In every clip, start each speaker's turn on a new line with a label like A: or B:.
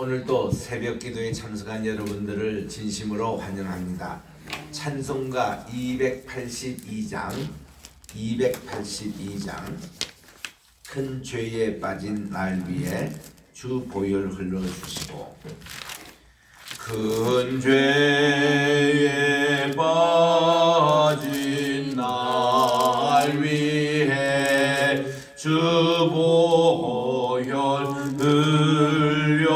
A: 오늘도 새벽 기도에 참석한 여러분들을 진심으로 환영합니다. 찬송가 282장 큰 죄에 빠진 날 위해 주 보혈 흘러주시고, 큰 죄에 빠진 날 위해 주 보혈 흘려주시고,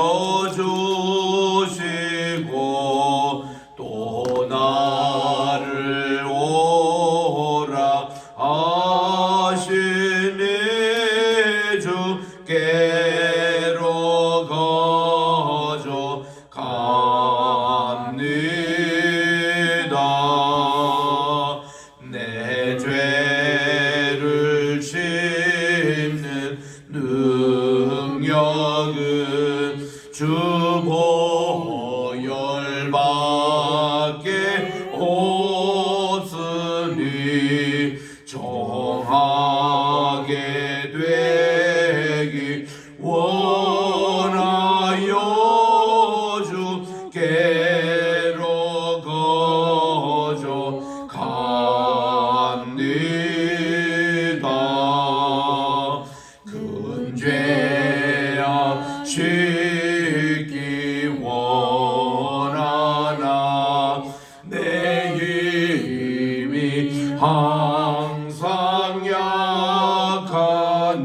A: 또 나를 오라 하시니 주께로 가져갑니다. 내 죄를 짚는 능력은 주 보혈밖에 없으니 정하게 되기 원하여 주께로 거저갑니다. 큰 죄야 지기 원하나 내 힘이 항상 약하니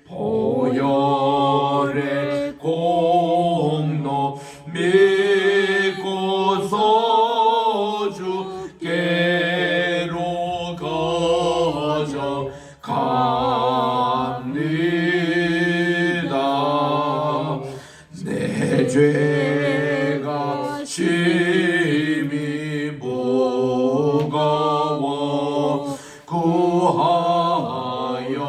A: 보혈의 공로 믿고서 주께로 거저갑니다. 내 죄가 심히 무거워 구하여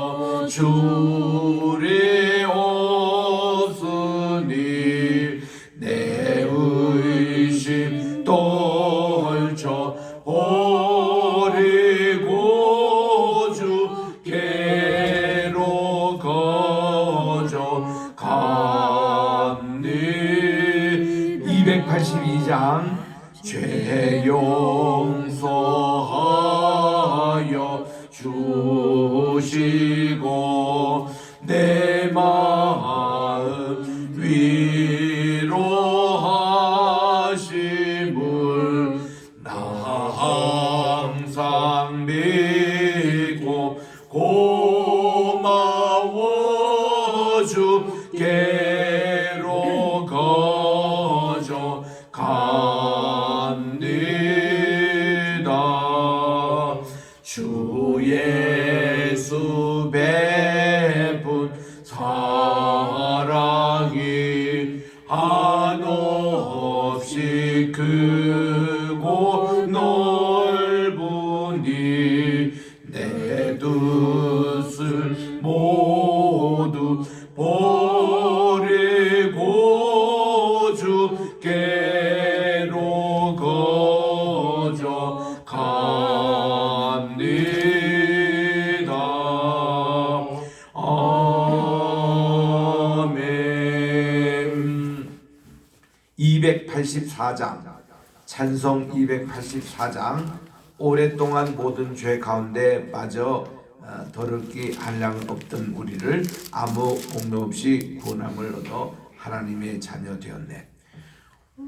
A: 주리 없으니 내 의심 떨쳐 버리고 주께로 거저갑니다. 282장 죄 용서하여 주시고 내 마음 위로하심을 나 항상 믿고 고마워 주께로 거저갑니다. 주 예수 베푼 사랑이 한없이 크고 넓으니 내 뜻을 모두 버리고 주께로 거저갑니다. 아멘. 284장 찬송 284장 오랫동안 모든 죄 가운데 빠져 더럽기 한량은 없던 우리를 아무 공로 없이 구원함을 얻어 하나님의 자녀 되었네.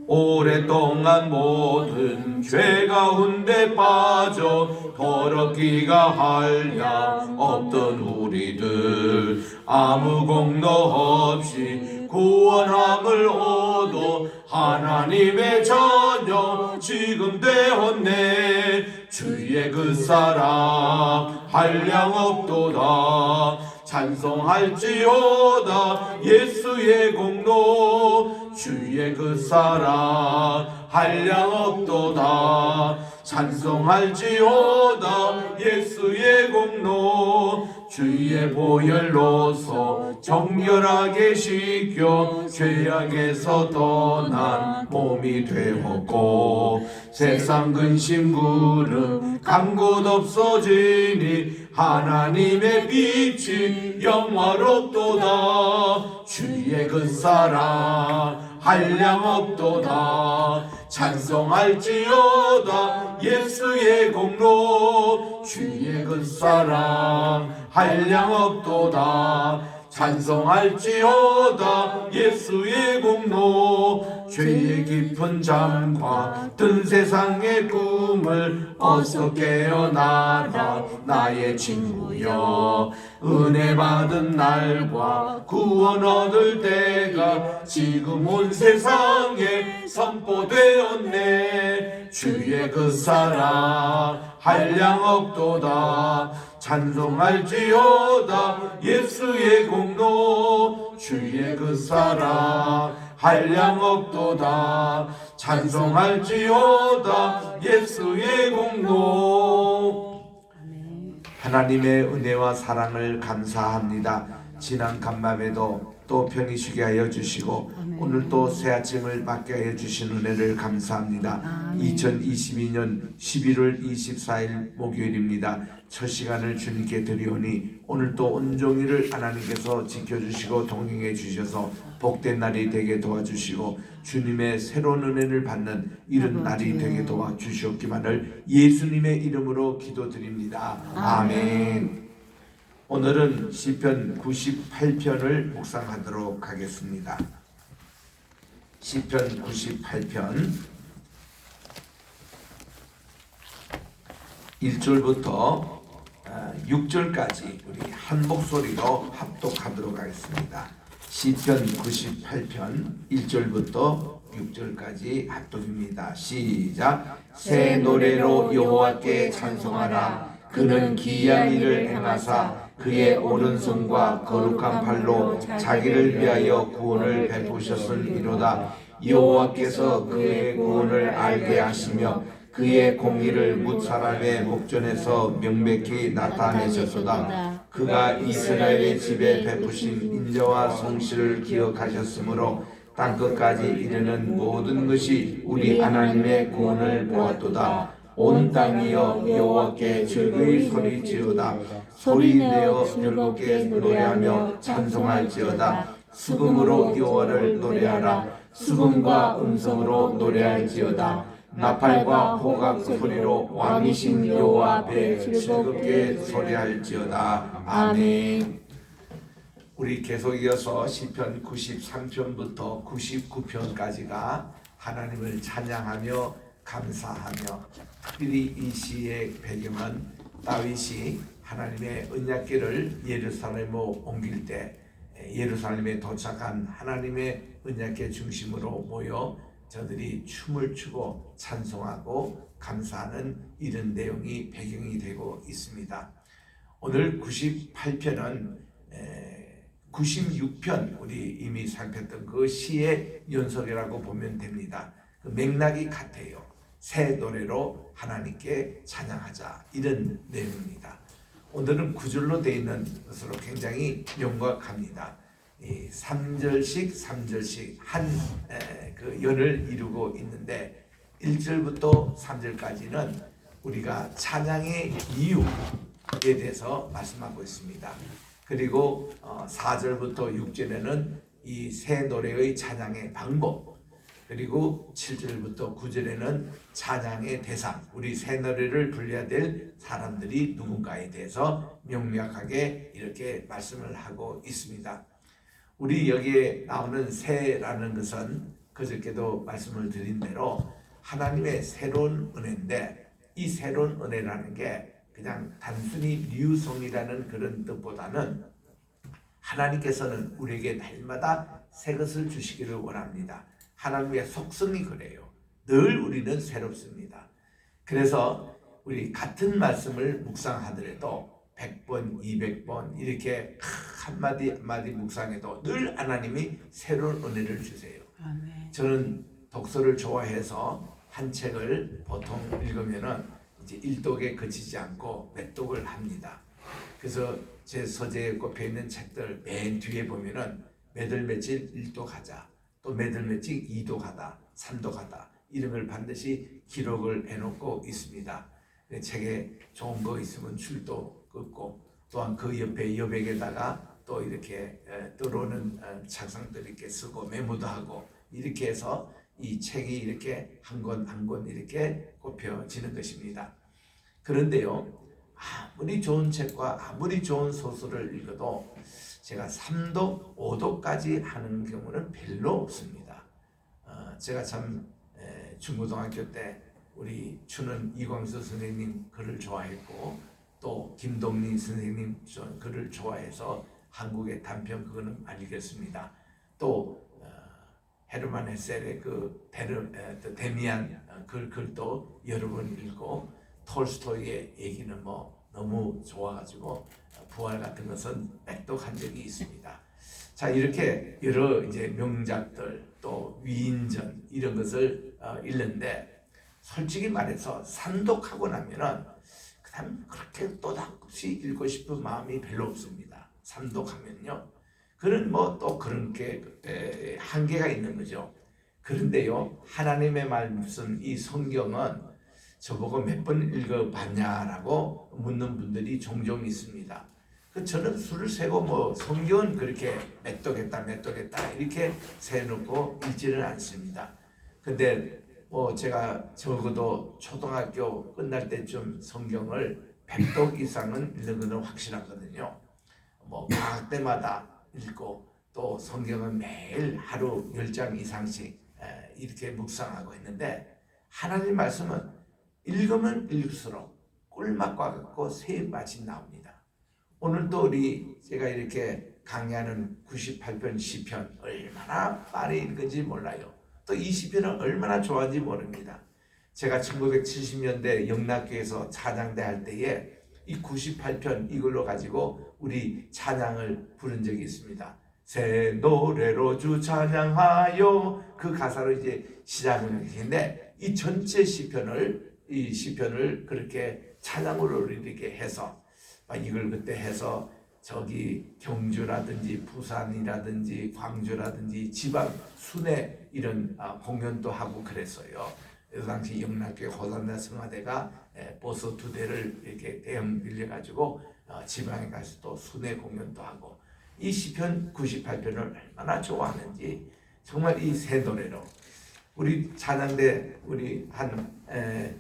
A: 오랫동안 모든 죄 가운데 빠져 더럽기가 한량 없던 우리들 아무 공로 없이 구원함을 얻어 하나님의 자녀 지금 되었네. 주의 그 사랑 한량 없도다. 찬송할지어다 예수의 공로. 주의 그 사랑 한량 없도다. 찬송할지어다 예수의 공로. 주의 보혈로서 정결하게 씻겨 죄악에서 떠난 몸이 되었고 세상 근심 구름 간 곳 없어지니 하나님의 빛이 영화롭도다. 주의 그 사랑 한량없도다. 찬송할지어다 예수의 공로. 주의 그 사랑 한량없도다. 찬송할지어다 예수의 공로. 죄의 깊은 잠과 뜬 세상의 꿈을 어서 깨어나라 나의 친구여. 은혜 받은 날과 구원 얻을 때가 지금 온 세상에 선포되었네. 주의 그 사랑 한량없도다. 찬송할지어다 예수의 공로. 주의 그 사랑 한량없도다. 찬송할지어다 예수의 공로. 하나님의 은혜와 사랑을 감사합니다. 지난 간밤에도 또 편히 쉬게 하여 주시고 오늘 또 새 아침을 맞게 하여 주신 은혜를 감사합니다. 2022년 11월 24일 목요일입니다. 첫 시간을 주님께 드리오니 오늘 또 온종일을 하나님께서 지켜주시고 동행해 주셔서 복된 날이 되게 도와주시고 주님의 새로운 은혜를 받는 이런 날이 되게 도와주시옵기만을 예수님의 이름으로 기도드립니다. 아멘. 오늘은 시편 98편을 묵상하도록 하겠습니다. 시편 98편 1절부터 6절까지 우리 한 목소리로 합독하도록 하겠습니다. 시편 98편 1절부터 6절까지 합독입니다. 시작. 새 노래로 여호와께 찬송하라. 그는 기이한 일을 행하사 그의 오른손과 거룩한 팔로 자기를 위하여 구원을 베푸셨으니로다. 여호와께서 그의 구원을 알게 하시며 그의 공의를 뭇사람의 목전에서 명백히 나타내셨도다. 그가 이스라엘의 집에 베푸신 인자와 성실을 기억하셨으므로 땅끝까지 이르는 모든 것이 우리 하나님의 구원을 보았도다. 온 땅이여 여호와께 즐거이 소리지어다. 소리내어 즐겁게 노래하며 찬송할지어다. 수금으로 여호와를 노래하라. 수금과 음성으로 노래할지어다. 나팔과 호각 소리로 왕이신 여호와 앞에 즐겁게 소리할지어다. 아멘. 우리 계속 이어서 시편 93편부터 99편까지가 하나님을 찬양하며 감사하며, 특별히 이 시의 배경은 다윗이 하나님의 언약궤를 예루살렘으로 옮길 때 예루살렘에 도착한 하나님의 언약궤 중심으로 모여 저들이 춤을 추고 찬송하고 감사하는 이런 내용이 배경이 되고 있습니다. 오늘 98편은 96편 우리 이미 살폈던 그 시의 연속이라고 보면 됩니다. 그 맥락이 같아요. 새 노래로 하나님께 찬양하자, 이런 내용입니다. 오늘은 9절로 되어 있는 것으로 굉장히 명확합니다. 3절씩 한 그 연을 이루고 있는데 1절부터 3절까지는 우리가 찬양의 이유에 대해서 말씀하고 있습니다. 그리고 4절부터 6절에는 이 새 노래의 찬양의 방법, 그리고 7절부터 9절에는 찬양의 대상, 우리 새 노래를 불러야 될 사람들이 누군가에 대해서 명확하게 이렇게 말씀을 하고 있습니다. 우리 여기에 나오는 새라는 것은 그저께도 말씀을 드린 대로 하나님의 새로운 은혜인데, 이 새로운 은혜라는 게 그냥 단순히 뉴송이라는 그런 뜻보다는 하나님께서는 우리에게 날마다 새 것을 주시기를 원합니다. 하나님의 속성이 그래요. 늘 우리는 새롭습니다. 그래서 우리 같은 말씀을 묵상하더라도 100번, 200번 이렇게 한마디 한마디 묵상해도 늘 하나님이 새로운 은혜를 주세요. 아멘. 저는 독서를 좋아해서 한 책을 보통 읽으면은 이제 일독에 그치지 않고 몇 독을 합니다. 그래서 제 서재에 꼽혀 있는 책들 맨 뒤에 보면은 매달 며칠 1도 가자, 또 매달 며칠 2도 가다, 3도 가다 이런 걸 반드시 기록을 해놓고 있습니다. 책에 좋은 거 있으면 줄도 긋고 또한 그 옆에 여백에다가 또 이렇게 들어오는 책상들 이렇게 쓰고 메모도 하고 이렇게 해서 이 책이 이렇게 한 권 한 권 이렇게 꼽혀지는 것입니다. 그런데요, 아무리 좋은 책과 아무리 좋은 소설을 읽어도 제가 3도, 5도까지 하는 경우는 별로 없습니다. 제가 참 중고등학교 때 우리 추는 이광수 선생님 글을 좋아했고 또 김동린 선생님 글을 좋아해서 한국의 단편 그거는 많이 읽었습니다. 또 헤르만 헤셀의 그 데미안 글도 여러 번 읽고 톨스토이의 얘기는 뭐 너무 좋아가지고 부활 같은 것은 맥독한 적이 있습니다. 자, 이렇게 여러 이제 명작들 또 위인전 이런 것을 읽는데 솔직히 말해서 산독하고 나면은 그다음 그렇게 또다시 읽고 싶은 마음이 별로 없습니다. 산독하면요. 그런 뭐 또 그런 게 한계가 있는 거죠. 그런데요, 하나님의 말씀 이 성경은 저보고 몇 번 읽어봤냐라고 묻는 분들이 종종 있습니다. 저는 수를 세고 뭐 성경은 그렇게 몇 독했다 이렇게 세놓고 읽지는 않습니다. 근데 뭐 제가 적어도 초등학교 끝날 때쯤 성경을 100독 이상은 읽는 것은 확실하거든요. 뭐 방학 때마다 읽고 또 성경은 매일 하루 10장 이상씩 이렇게 묵상하고 있는데 하나님 말씀은 읽으면 읽을수록 꿀맛과 같고 새 맛이 나옵니다. 오늘 또 우리 제가 이렇게 강의하는 98편 시편 얼마나 많이 읽은지 몰라요. 또 이 시편은 얼마나 좋아하는지 모릅니다. 제가 1970년대 영락교에서 찬양대 할 때에 이 98편 이걸로 가지고 우리 찬양을 부른 적이 있습니다. 새 노래로 주 찬양하여 그 가사로 이제 시작을 했는데 이 전체 시편을 그렇게 찬양으로 이렇게 해서 이걸 그때 해서 저기 경주라든지 부산이라든지 광주라든지 지방 순회 이런 공연도 하고 그랬어요. 그 당시 영락교회 호산나 성화대가 버스 2대를 이렇게 대형 빌려가지고 지방에 가서 또 순회 공연도 하고 이 시편 98편을 얼마나 좋아하는지 정말 이 새 노래로 우리 찬양대 우리 한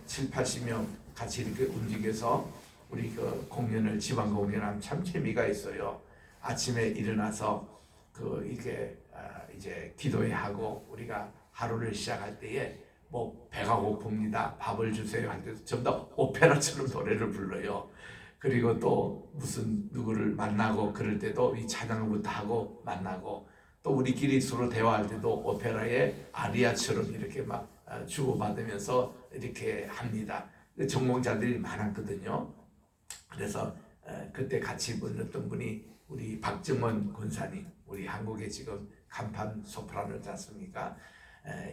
A: 7, 80명 같이 이렇게 움직여서 우리 그 공연을 지방 공연하면 참 재미가 있어요. 아침에 일어나서 그 이게 이제 기도회 하고 우리가 하루를 시작할 때에 뭐 배가 고픕니다. 밥을 주세요 할 때도 전부 다 오페라처럼 노래를 불러요. 그리고 또 무슨 누구를 만나고 그럴 때도 이 찬양부터 하고 만나고 또 우리끼리 서로 대화할 때도 오페라의 아리아처럼 이렇게 막 주고받으면서 이렇게 합니다. 전공자들이 많았거든요. 그래서 그때 같이 불렀던 분이 우리 박정원 권사님, 우리 한국에 지금 간판 소프라노 있지 않습니까?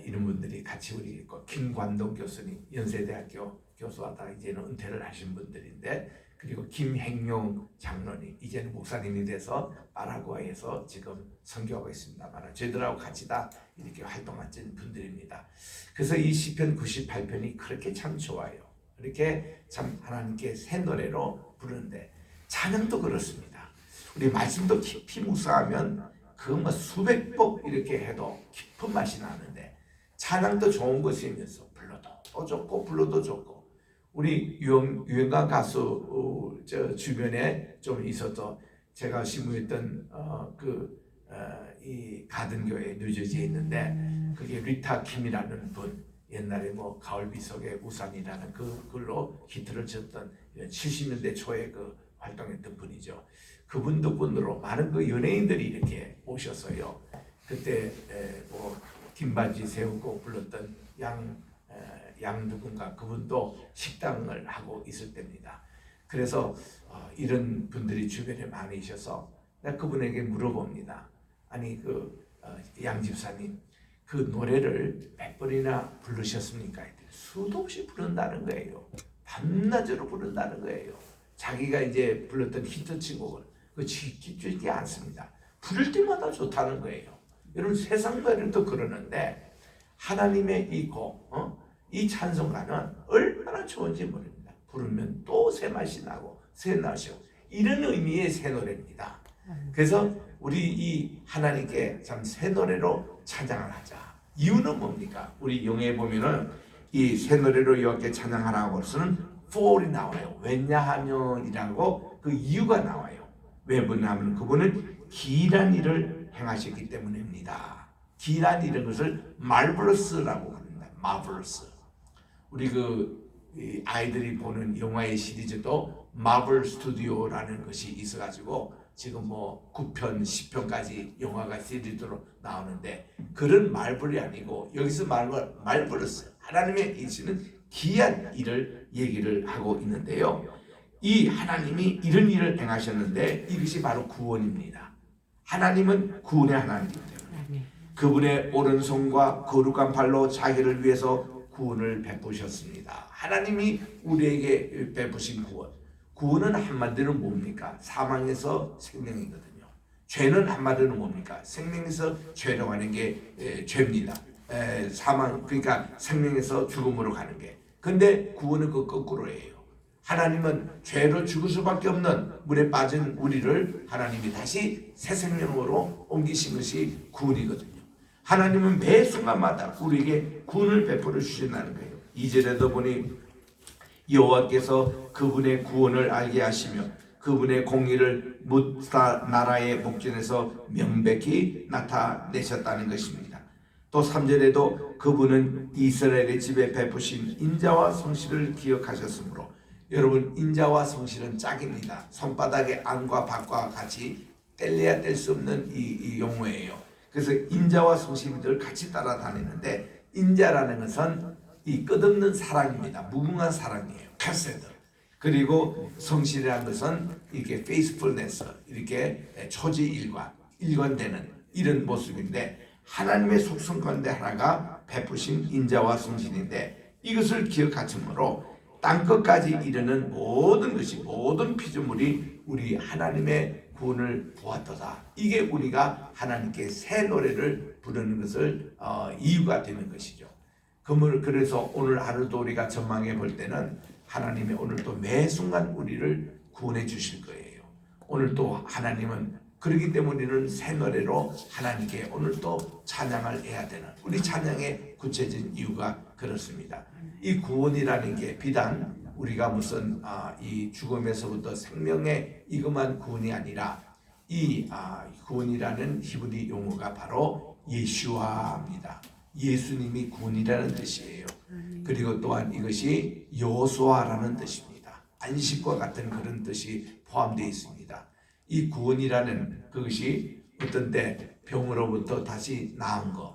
A: 이런 분들이 같이 우리 김관동 교수님, 연세대학교 교수하다가 이제는 은퇴를 하신 분들인데, 그리고 김행용 장로님, 이제는 목사님이 돼서 파라과이에서 지금 선교하고 있습니다만 저희들하고 같이 다 이렇게 활동하신 분들입니다. 그래서 이 시편 98편이 그렇게 참 좋아요. 이렇게 참 하나님께 새 노래로 부르는데 찬양도 그렇습니다. 우리 말씀도 깊이 묵상하면 그 뭐 수백 복 이렇게 해도 깊은 맛이 나는데 찬양도 좋은 것이면서 불러도 또 좋고 불러도 좋고 우리 유행가 가수 저 주변에 좀 있어서 제가 신무했던 이 가든교회 뉴저지에 있는데 그게 리타 킴이라는 분 옛날에 뭐 가을비 속의 우산이라는 그걸로 히트를 쳤던 70년대 초에 그 활동했던 분이죠. 그분 덕분으로 많은 그 연예인들이 이렇게 오셨어요. 그때 뭐 김반지 세우고 불렀던 양 누군가 그분도 식당을 하고 있을 때입니다. 그래서 이런 분들이 주변에 많이 있어서 내가 그분에게 물어봅니다. 아니 양 집사님 그 노래를 몇 번이나 부르셨습니까? 수도 없이 부른다는 거예요. 밤낮으로 부른다는 거예요. 자기가 이제 불렀던 히트친곡을 그 지키지 않습니다. 부를 때마다 좋다는 거예요. 여러분 세상 말도 그러는데 하나님의 이 찬송가는 얼마나 좋은지 모릅니다. 부르면 또 새 맛이 나고 새 나시오. 이런 의미의 새 노래입니다. 그래서 우리 이 하나님께 참 새 노래로 찬양을 하자. 이유는 뭡니까? 우리 용어에 보면은 이 새 노래로 여호와께 찬양하라고 해서는 for이 나와요. 왜냐하면이라고 그 이유가 나와요. 왜 뭐냐면 그분은 기이한 일을 행하셨기 때문입니다. 기이한 이런 것을 marvelous라고 합니다. marvelous. 우리 아이들이 보는 영화의 시리즈도 마블 스튜디오라는 것이 있어가지고 지금 뭐 9편, 10편까지 영화가 시리즈로 나오는데 그런 말벌이 아니고 여기서 말벌로스 하나님의 이시는 기이한 일을 얘기를 하고 있는데요. 이 하나님이 이런 일을 행하셨는데 이것이 바로 구원입니다. 하나님은 구원의 하나님이기 때문에 그분의 오른손과 거룩한 발로 자기를 위해서 구원을 베푸셨습니다. 하나님이 우리에게 베푸신 구원은 한마디로 뭡니까? 사망에서 생명이거든요. 죄는 한마디로 뭡니까? 생명에서 죄로 가는 게 죄입니다. 사망 그러니까 생명에서 죽음으로 가는 게. 근데 구원은 그 거꾸로예요. 하나님은 죄로 죽을 수밖에 없는 물에 빠진 우리를 하나님이 다시 새 생명으로 옮기신 것이 구원이거든요. 하나님은 매 순간마다 우리에게 구원을 베풀어 주신다는 거예요. 2절에도 보니 여호와께서 그분의 구원을 알게 하시며 그분의 공의를 뭇다 나라의 목전에서 명백히 나타내셨다는 것입니다. 또 3절에도 그분은 이스라엘의 집에 베푸신 인자와 성실을 기억하셨으므로 여러분 인자와 성실은 짝입니다. 손바닥의 안과 밖과 같이 뗄래야 뗄 수 없는 이 용어예요. 그래서 인자와 성실을 같이 따라다니는데 인자라는 것은 이 끝없는 사랑입니다. 무궁한 사랑이에요. 카세드. 그리고 성실이라는 것은 이렇게 faithfulness, 이렇게 일관되는 이런 모습인데 하나님의 속성 가운데 하나가 베푸신 인자와 성실인데 이것을 기억하므로 땅끝까지 이르는 모든 것이 모든 피조물이 우리 하나님의 구원을 보았도다. 이게 우리가 하나님께 새 노래를 부르는 것을 이유가 되는 것이죠. 그래서 오늘 하루도 우리가 전망해 볼 때는 하나님이 오늘도 매 순간 우리를 구원해 주실 거예요. 오늘도 하나님은 그렇기 때문에 우리는 새 노래로 하나님께 오늘도 찬양을 해야 되는 우리 찬양의 구체적인 이유가 그렇습니다. 이 구원이라는 게 비단 우리가 무슨 이 죽음에서부터 생명의 이것만 구원이 아니라 이 구원이라는 히브리 용어가 바로 예슈아입니다. 예수님이 구원이라는 뜻이에요. 그리고 또한 이것이 여호수아라는 뜻입니다. 안식과 같은 그런 뜻이 포함되어 있습니다. 이 구원이라는 그것이 어떤 때 병으로부터 다시 나은 것,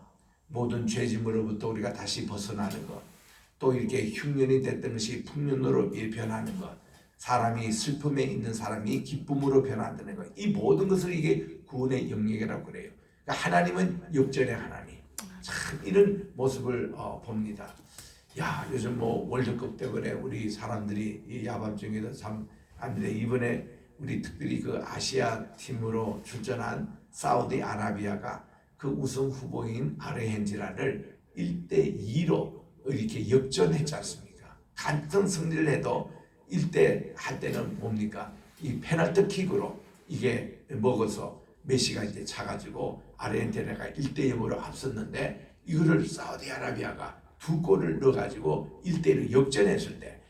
A: 모든 죄짐으로부터 우리가 다시 벗어나는 것, 또 이렇게 흉년이 됐던 것이 풍년으로 변하는 것, 사람이 슬픔에 있는 사람이 기쁨으로 변한다는 것, 이 모든 것을 이게 구원의 영역이라고 그래요. 그러니까 하나님은 역전의 하나님. 참 이런 모습을 봅니다. 야, 요즘 뭐 월드컵 때문에 우리 사람들이 이 야밤중에도 참 안데 이번에 우리 특별히 그 아시아 팀으로 출전한 사우디아라비아가 그 우승 후보인 아르헨티나를 1대2로 이렇게 역전했지 않습니까? 같은 승리를 해도 1대 할 때는 뭡니까? 이 페널티킥으로 이게 먹어서 메시가 이제 차가지고 아르헨티나가 1대0으로 앞섰는데 이거를 사우디아라비아가 2골을 넣어가지고 1대1로 역전했을 때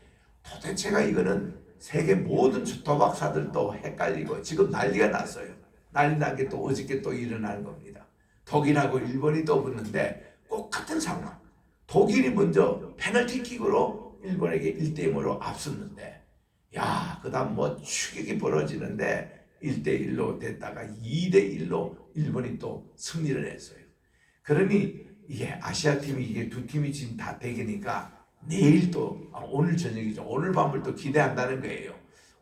A: 도대체가 이거는 세계 모든 도박사들도 헷갈리고 지금 난리가 났어요. 난리 난 게 또 어저께 또 일어나는 겁니다. 독일하고 일본이 또 붙는데 꼭 같은 상황. 독일이 먼저 페널티킥으로 일본에게 1대0으로 앞섰는데 야, 그 다음 뭐 추격이 벌어지는데 1대1로 됐다가 2대1로 일본이 또 승리를 했어요. 그러니 이게 아시아 팀이 이게 두 팀이 지금 다 대기니까 내일 또 오늘 저녁이죠. 오늘 밤을 또 기대한다는 거예요.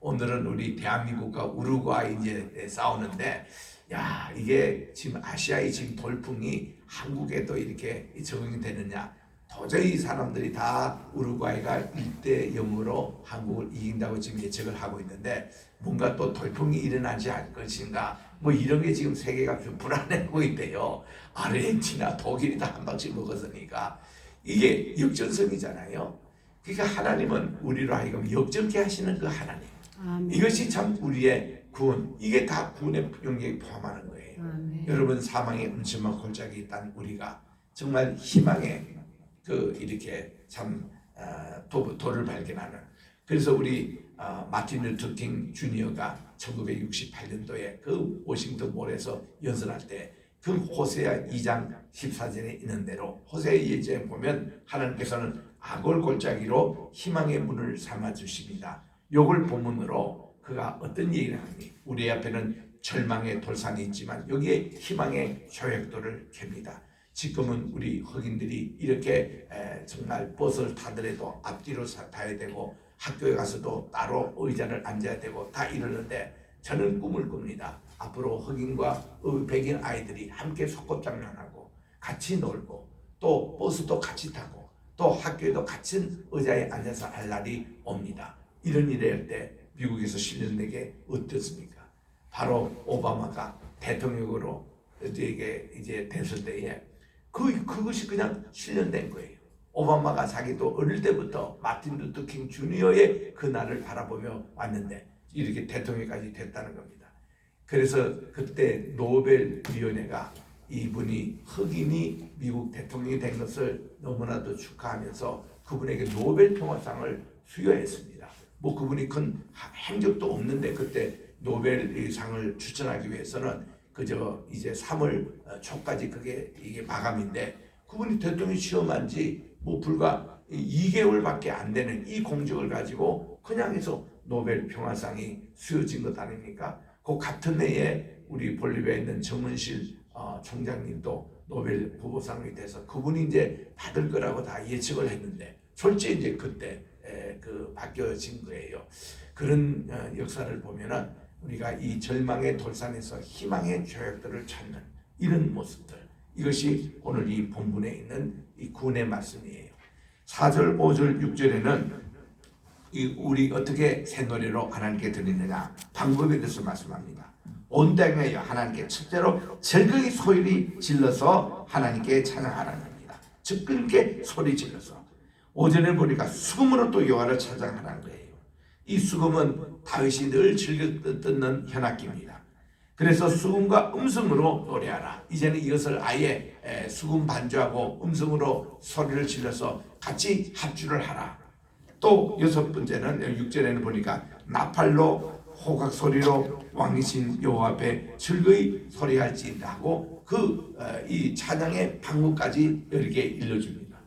A: 오늘은 우리 대한민국과 우루과이 이제 싸우는데 야, 이게 지금 아시아의 지금 돌풍이 한국에도 이렇게 적응이 되느냐. 도저히 사람들이 다 우루과이가 1대0으로 한국을 이긴다고 지금 예측을 하고 있는데 뭔가 또 돌풍이 일어나지 않을 것인가 뭐 이런 게 지금 세계가 좀 불안해하고 있대요. 아르헨티나, 독일이 다 한 방씩 먹었으니까 이게 역전성이잖아요. 그러니까 하나님은 우리로 하여금 역전케 하시는 그 하나님. 이것이 참 우리의 구원. 이게 다 구원의 영역에 포함하는 거예요. 여러분 사망의 음침한 골짜기에 있던 우리가 정말 희망의 이렇게 참 도를 발견하는. 그래서 우리 마틴 루터 킹 주니어가 1968년도에 그 워싱턴 몰에서 연설할 때 그 호세아 2장 14절에 있는 대로 호세아 예제에 보면 하나님께서는 악을 골짜기로 희망의 문을 삼아 주십니다. 요걸 본문으로 그가 어떤 얘기를 하니 우리 앞에는 절망의 돌산이 있지만 여기에 희망의 쇼역도를 캡니다. 지금은 우리 흑인들이 이렇게 정말 버스를 타더라도 앞뒤로 타야 되고 학교에 가서도 따로 의자를 앉아야 되고 다 이러는데 저는 꿈을 꿉니다. 앞으로 흑인과 백인 아이들이 함께 소꿉장난하고 같이 놀고 또 버스도 같이 타고 또 학교에도 같은 의자에 앉아서 할 날이 옵니다. 이런 일을 할 때 미국에서 실현되게 어떻습니까? 바로 오바마가 대통령으로 이제 됐을 때에 그것이 그냥 실현된 거예요. 오바마가 자기도 어릴 때부터 마틴 루터 킹 주니어의 그 날을 바라보며 왔는데 이렇게 대통령까지 됐다는 겁니다. 그래서 그때 노벨위원회가 이분이 흑인이 미국 대통령이 된 것을 너무나도 축하하면서 그분에게 노벨 평화상을 수여했습니다. 뭐 그분이 큰 행적도 없는데 그때 노벨상을 추천하기 위해서는 그저 이제 3월 초까지 이게 마감인데 그분이 대통령 시험한 지 뭐 불과 2개월밖에 안 되는 이 공적을 가지고 그냥 해서 노벨 평화상이 수여진 것 아닙니까? 그 같은 해에 우리 볼리비아에 있는 정은실 총장님도 노벨 후보상이 돼서 그분이 이제 받을 거라고 다 예측을 했는데 솔직히 이제 그때 바뀌어진 거예요. 그런 역사를 보면은 우리가 이 절망의 돌산에서 희망의 조약들을 찾는 이런 모습들, 이것이 오늘 이 본문에 있는 이 구원의 말씀이에요. 4절, 5절, 6절에는 우리 어떻게 새 노래로 하나님께 드리느냐 방법에 대해서 말씀합니다. 온 땅에 하나님께 첫째로 즐거이 소리 질러서 하나님께 찬양하라는 겁니다. 즐겁게 소리 질러서. 5절에 보니까 수금으로 또 여호와를 찬양하라는 거예요. 이 수금은 다윗이 늘 즐겨 듣는 현악기입니다. 그래서 수금과 음성으로 노래하라. 이제는 이것을 아예 수금 반주하고 음성으로 소리를 질러서 같이 합주를 하라. 또 6번째는 6절에는 보니까 나팔로 호각 소리로 왕이신 여호와 앞에 즐거이 소리할지이다 하고 이 찬양의 방법까지 이렇게 일러줍니다.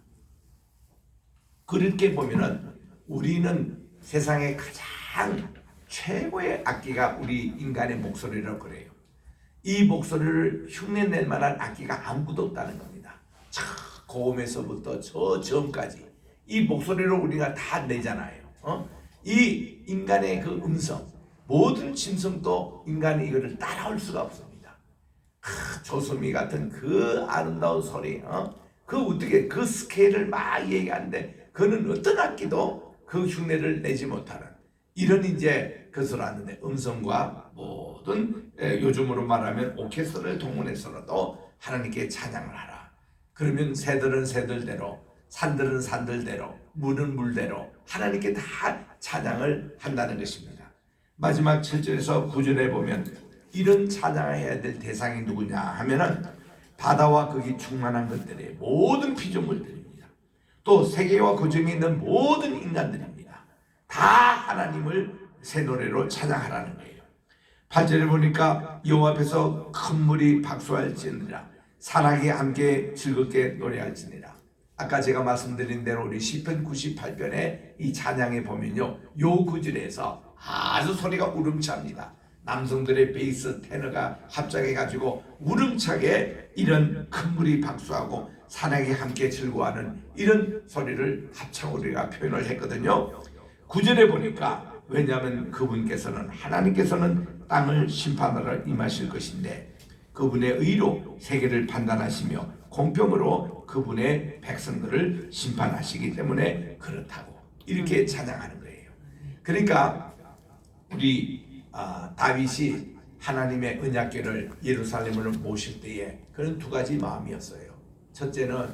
A: 그렇게 보면은 우리는 세상의 가장 최고의 악기가 우리 인간의 목소리라고 그래요. 이 목소리를 흉내낼 만한 악기가 아무것도 없다는 겁니다. 저 고음에서부터 저 저음까지 이 목소리로 우리가 다 내잖아요. 이 인간의 그 음성, 모든 짐승도 인간이 이거를 따라올 수가 없습니다. 조소미 같은 그 아름다운 소리, 어떻게 그 스케일을 막 얘기하는데 그는 어떤 악기도 그 흉내를 내지 못하는 이런 이제 것을 하는데 음성과 모든 요즘으로 말하면 오케스트라를 동원해서라도 하나님께 찬양을 하라. 그러면 새들은 새들대로, 산들은 산들대로, 물은 물대로 하나님께 다 찬양을 한다는 것입니다. 마지막 7절에서 9절에 보면 이런 찬양을 해야 될 대상이 누구냐 하면은 바다와 거기 충만한 것들의 모든 피조물들입니다. 또 세계와 그 중에 있는 모든 인간들입니다. 다 하나님을 새 노래로 찬양하라는 거예요. 8절에 보니까 여호와 앞에서 큰 물이 박수할지니라 산악이 함께 즐겁게 노래할지니라. 아까 제가 말씀드린 대로 우리 시편 98편에 이 찬양에 보면요, 요 구절에서 아주 소리가 우렁찹니다. 남성들의 베이스 테너가 합작해가지고 우렁차게 이런 큰 물이 박수하고 산악이 함께 즐거워하는 이런 소리를 합창 우리가 표현을 했거든요. 9절에 보니까 왜냐하면 그분께서는 하나님께서는 땅을 심판하러 임하실 것인데 그분의 의로 세계를 판단하시며 공평으로 그분의 백성들을 심판하시기 때문에 그렇다고 이렇게 찬양하는 거예요. 그러니까 우리 다윗이 하나님의 언약궤를 예루살렘으로 모실 때에 그런 두 가지 마음이었어요. 첫째는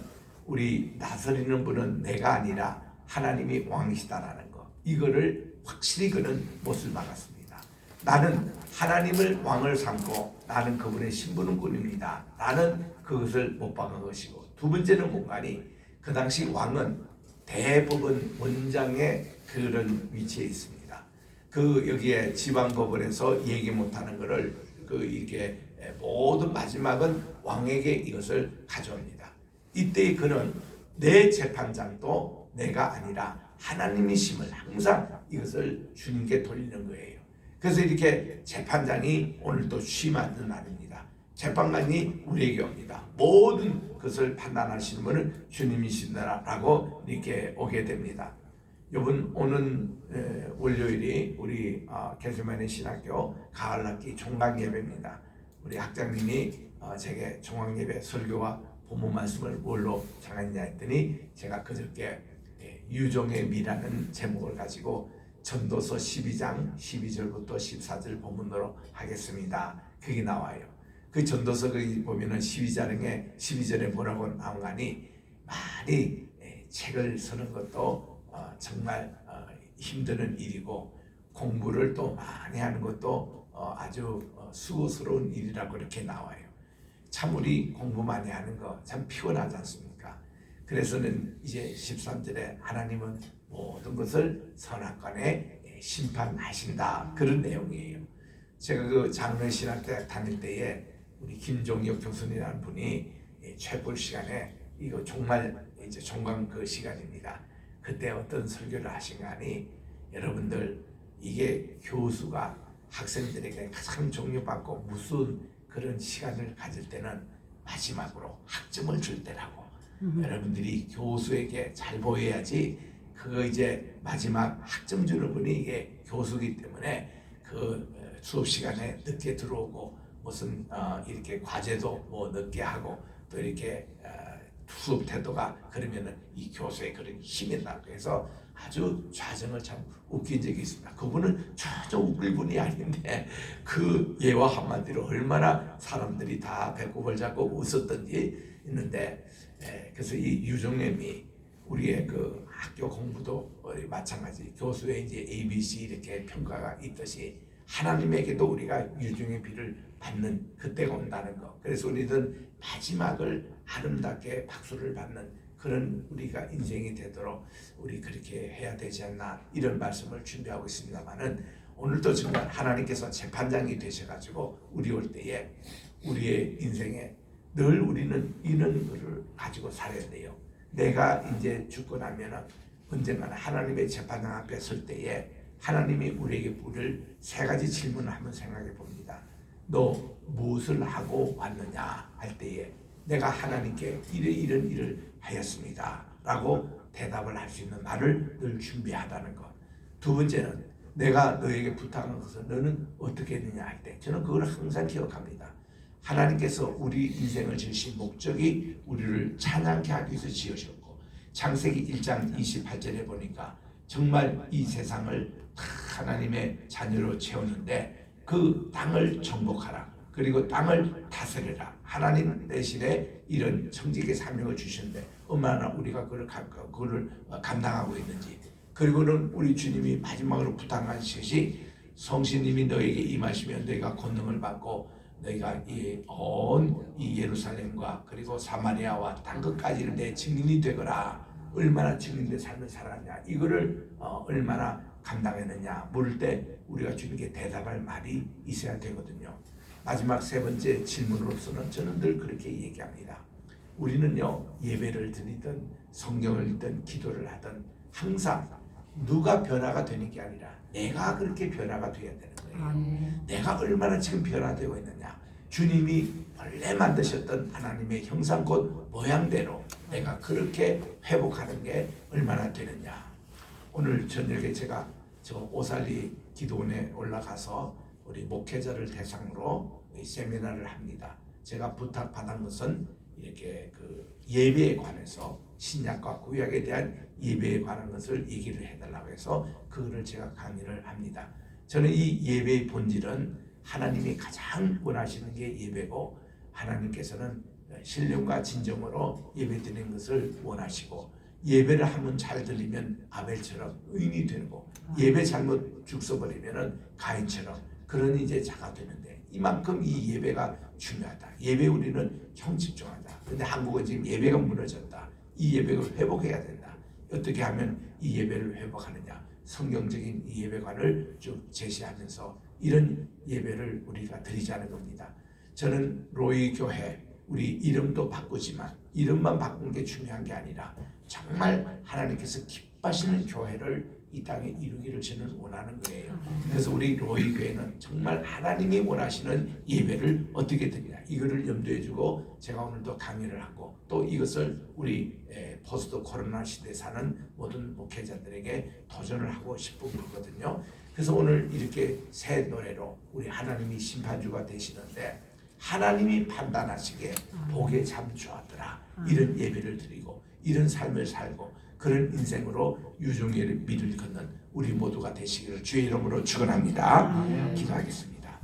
A: 우리 다스리는 분은 내가 아니라 하나님이 왕이시다라는 거, 이거를 확실히 그는 못을 막았습니다. 나는 하나님을 왕을 삼고 나는 그분의 신분군입니다. 나는 그것을 못 박은 것이고, 두 번째는 뭔가니 그 당시 왕은 대법원 원장의 그런 위치에 있습니다. 그 여기에 지방법원에서 얘기 못하는 것을 이렇게 모든 마지막은 왕에게 이것을 가져옵니다. 이때 그는 내 재판장도 내가 아니라 하나님이심을 항상 이것을 주님께 돌리는 거예요. 그래서 이렇게 재판장이 오늘 또 취임하는 날입니다. 재판관이 우리에게 옵니다. 모든 것을 판단하시는 분은 주님이시다라고 이렇게 오게 됩니다. 이번 오는 월요일이 우리 게세마네 신학교 가을학기 종강예배입니다. 우리 학장님이 제게 종강예배 설교와 본문 말씀을 뭘로 정했냐 했더니 제가 그저께 유종의 미라는 제목을 가지고 전도서 12장 12절부터 14절 본문으로 하겠습니다. 그게 나와요. 그 전도서 거기 보면은 12절에 뭐라고 나오가니 많이 책을 쓰는 것도 정말 힘드는 일이고 공부를 또 많이 하는 것도 아주 수고스러운 일이라고 이렇게 나와요. 참 우리 공부 많이 하는 거 참 피곤하지 않습니까? 그래서는 이제 13절에 하나님은 모든 것을 선악간에 심판하신다, 그런 내용이에요. 제가 그 장로신학대 다닐 때에 우리 김종혁 교수님이라는 분이 최불 시간에 이거 정말 이제 종강 그 시간입니다. 그때 어떤 설교를 하신가니, 여러분들 이게 교수가 학생들에게 가장 존경받고 무슨 그런 시간을 가질 때는 마지막으로 학점을 줄 때라고. 여러분들이 교수에게 잘 보여야지 그거 이제 마지막 학점 주는 분이 이게 교수이기 때문에 그 수업 시간에 늦게 들어오고 무슨 이렇게 과제도 뭐 늦게 하고 또 이렇게 수업 태도가 그러면은 이 교수의 그런 힘이 나고 해서 아주 좌정을 참 웃긴 적이 있습니다. 그분은 전혀 웃길 분이 아닌데 그 예와 한마디로 얼마나 사람들이 다 배꼽을 잡고 웃었던지 있는데, 그래서 이 유종님이 우리의 그 학교 공부도 마찬가지 교수의 이제 ABC 이렇게 평가가 있듯이 하나님에게도 우리가 유종의 비를 받는 그때가 온다는 거. 그래서 우리는 마지막을 아름답게 박수를 받는 그런 우리가 인생이 되도록 우리 그렇게 해야 되지 않나, 이런 말씀을 준비하고 있습니다만은, 오늘도 정말 하나님께서 재판장이 되셔가지고 우리 올 때에 우리의 인생에 늘 우리는 이런 것을 가지고 살아야 돼요. 내가 이제 죽고 나면은 언젠가는 하나님의 재판장 앞에 설 때에 하나님이 우리에게 물을 세 가지 질문을 한번 생각해 봅니다. 너 무엇을 하고 왔느냐 할 때에 내가 하나님께 이런 일을 하였습니다 라고 대답을 할 수 있는 나를 늘 준비하다는 것. 두 번째는 내가 너에게 부탁한 것을 너는 어떻게 했느냐 할 때 저는 그걸 항상 기억합니다. 하나님께서 우리 인생을 지으신 목적이 우리를 찬양케 하기 위해서 지으셨고, 창세기 1장 28절에 보니까 정말 이 세상을 다 하나님의 자녀로 채우는데 그 땅을 정복하라, 그리고 땅을 다스려라, 하나님 대신에 이런 청지기 사명을 주셨는데 얼마나 우리가 그걸 감당하고 있는지, 그리고는 우리 주님이 마지막으로 부탁하신 것이 성신님이 너에게 임하시면 너희가 권능을 받고 너희가 이 예루살렘과 그리고 사마리아와 땅끝까지를 내 증인이 되거라. 얼마나 증인된 삶을 살았냐, 이거를 얼마나 감당했느냐 물을 때 우리가 주님께 대답할 말이 있어야 되거든요. 마지막 세 번째 질문으로서는 저는 늘 그렇게 얘기합니다. 우리는요, 예배를 드리든 성경을 읽든 기도를 하든 항상 누가 변화가 되는 게 아니라 내가 그렇게 변화가 돼야 되는 거예요. 내가 얼마나 지금 변화되고 있느냐, 주님이 원래 만드셨던 하나님의 형상 곧 모양대로 내가 그렇게 회복하는 게 얼마나 되느냐. 오늘 저녁에 제가 저 오살리 기도원에 올라가서 우리 목회자를 대상으로 세미나를 합니다. 제가 부탁받은 것은 이렇게 그 예배에 관해서 신약과 구약에 대한 예배에 관한 것을 얘기를 해달라고 해서 그거를 제가 강의를 합니다. 저는 이 예배의 본질은 하나님이 가장 원하시는 게 예배고, 하나님께서는 신령과 진정으로 예배드리는 것을 원하시고, 예배를 한번 잘 드리면 아벨처럼 의인이 되고, 예배 잘못 죽서버리면 가인처럼 그런 이제 자가 되는데, 이만큼 이 예배가 중요하다. 예배 우리는 형집중하다. 근데 한국은 지금 예배가 무너졌다. 이 예배를 회복해야 된다. 어떻게 하면 이 예배를 회복하느냐? 성경적인 이 예배관을 쭉 제시하면서 이런 예배를 우리가 드리자는 겁니다. 저는 로이 교회, 우리 이름도 바꾸지만 이름만 바꾼 게 중요한 게 아니라 정말 하나님께서 기뻐하시는 교회를 이 땅에 이루기를 저는 원하는 거예요. 그래서 우리 로이 교회는 정말 하나님이 원하시는 예배를 어떻게 드리냐, 이거를 염두에 두고 제가 오늘도 강의를 하고, 또 이것을 우리 포스트 코로나 시대에 사는 모든 목회자들에게 도전을 하고 싶은 거거든요. 그래서 오늘 이렇게 새 노래로 우리 하나님이 심판주가 되시는데, 하나님이 판단하시기에 복에 참 좋았더라, 이런 예배를 드리고 이런 삶을 살고 그런 인생으로 유종의 미를 걷는 우리 모두가 되시기를 주의 이름으로 축원합니다. 기도하겠습니다.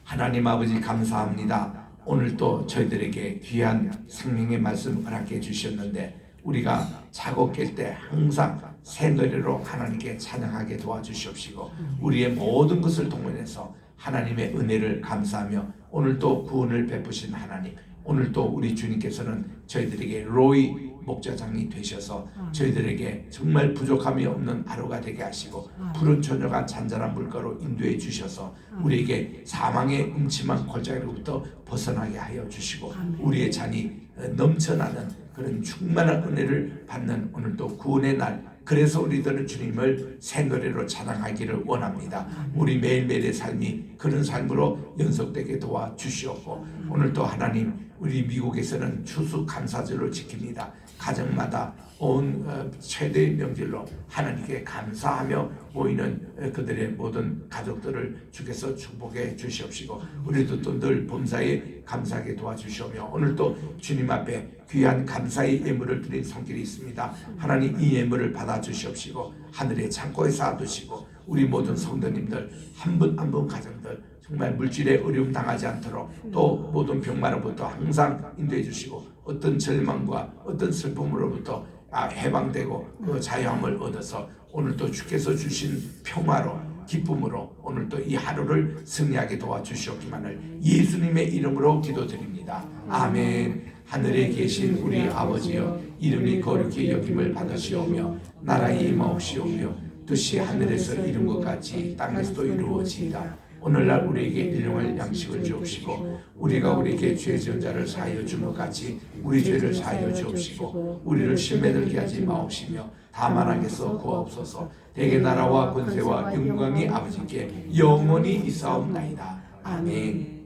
A: 하나님 아버지, 감사합니다. 오늘 또 저희들에게 귀한 생명의 말씀 허락해 주셨는데, 우리가 자고 깰 때 항상 새 노래로 하나님께 찬양하게 도와주시옵시고, 우리의 모든 것을 동원해서 하나님의 은혜를 감사하며, 오늘 또 구원을 베푸신 하나님, 오늘 또 우리 주님께서는 저희들에게 로이 목자장이 되셔서 저희들에게 정말 부족함이 없는 하루가 되게 하시고, 푸른 초녀가 잔잔한 물가로 인도해 주셔서 우리에게 사망의 음침한 골짜기로부터 벗어나게 하여 주시고, 우리의 잔이 넘쳐나는 그런 충만한 은혜를 받는 오늘 또 구원의 날, 그래서 우리들은 주님을 새 노래로 찬양하기를 원합니다. 우리 매일매일의 삶이 그런 삶으로 연속되게 도와주시옵고, 오늘 또 하나님, 우리 미국에서는 추수감사절을 지킵니다. 가정마다 온 최대의 명절로 하나님께 감사하며 모이는 그들의 모든 가족들을 주께서 축복해 주시옵시고, 우리도 또 늘 범사에 감사하게 도와주시오며, 오늘 또 주님 앞에 귀한 감사의 예물을 드린 손길이 있습니다. 하나님, 이 예물을 받아주시옵시고 하늘의 창고에 쌓아두시고, 우리 모든 성도님들 한 분 한 분 가정들 정말 물질에 어려움 당하지 않도록, 또 모든 병마로부터 항상 인도해 주시고, 어떤 절망과 어떤 슬픔으로부터 해방되고 그 자유함을 얻어서 오늘 또 주께서 주신 평화로 기쁨으로 오늘 또 이 하루를 승리하게 도와주시옵기만을 예수님의 이름으로 기도드립니다. 아멘. 하늘에 계신 우리 아버지여, 이름이 거룩히 여김을 받으시오며 나라의 임하옵시오며 뜻이 하늘에서 이룬 것 같이 땅에서도 이루어지이다. 오늘날 우리에게 일용할 양식을 주옵시고, 우리가 우리에게 죄 지은 자를 사하여 준 것 같이 우리 죄를 사하여 주옵시고, 우리를 시험에 들게 하지 마옵시며 다만 악에서 구하옵소서. 대개 나라와 권세와 영광이 아버지께 영원히 있사옵나이다. 아멘.